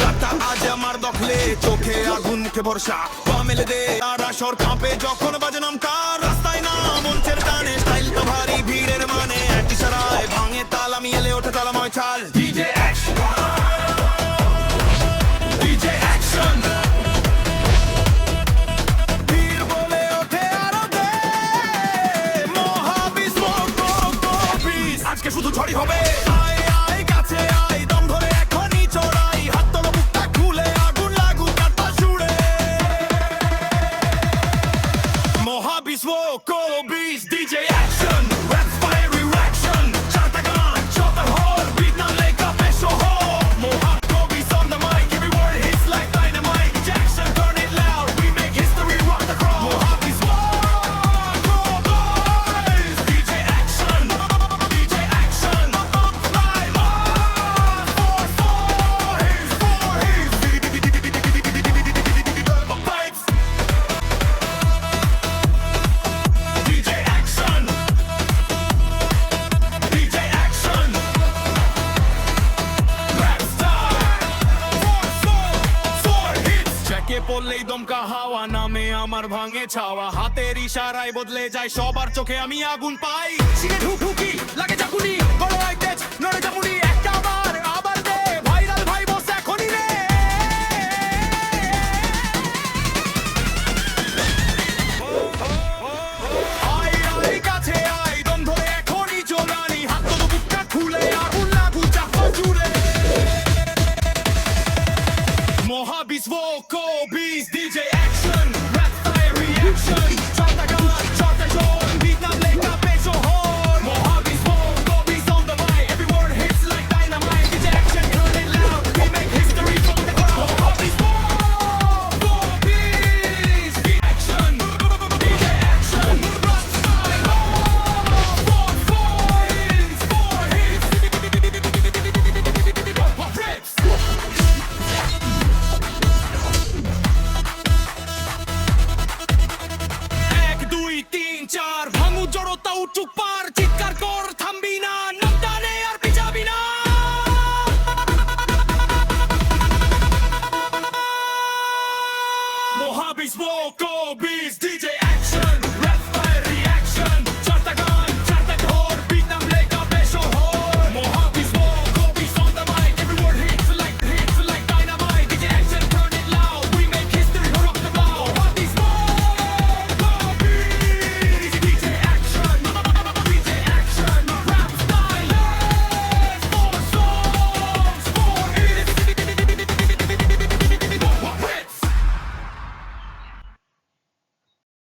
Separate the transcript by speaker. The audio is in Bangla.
Speaker 1: রাতটা আজ আমার দখলে, চোখে আগুন মুখে ভরসা, পা মেলে দে আর আসর কাঁপে যখন বাজে নামকার। রাস্তায় না মঞ্চের টানে, স্টাইল তো ভারী, ভিড়ের মানে এক ইশারায় ভাঙে তাল, আমি এলে ওঠে তালাময় চাল। DJ action, DJ action, বীর বলে ওঠে আরো দে, মহাবিশ্ব বিশ। আজকে শুধু ঝড়ই হবে, আয় আয় কাছে আয়, দম ধরে এখনই চড়াই, হাত তোলো বুকটা খুলে, আগুন লাগুক কাঁটা জুড়ে। মহাবিশ্ব বিশ, DJ action, rap fire reaction, চারটা গান চলতে হল, beat না লেখা পেশ হল। Mohabi's on the mic, every word hits like dynamite. DJ action, turn it loud, we make history, rock the crowd. Mohabi's DJ action, DJ action, fly on, for his pipes. DJ action, DJ action, rap style, four hits. চেকে পড়লেই দমকা হাওয়া নামে আমার ভাঙে ছাওয়া, হাতের ইশারায় বদলে যায় সবার চোখে, আমি আগুন পাই। সিনে ঢুকি লাগে জাকুনি, বড় আইটেজ নড়ে জামুনি, একটা আবার দে ভাইরাল ভাই বস এখনই রে। আয় আয় কাছে আয়, দম ধরে এখনই চলানি, হাত তোলো বুকটা খুলে, আগুন লাগু চাপা জুড়ে। মহাবিশ্ব বিশ, DJ action, rap fire reaction, চারটা গান চারটা জন, beat না লেখা পেশ হল। মহাবিশ্ব বিশ on the mic, every word hits like dynamite. DJ action, turn it loud, we make history from the crowd. Mojabis bish, action, DJ action, rap style, four hits, rips. এক দুই তিন চার, ভাঙু জড়তা উঠুক পার, চিৎকার কর থামবি না, নামটা নে আর পিছাবি না। মহাবিশ্ব বিশ, DJ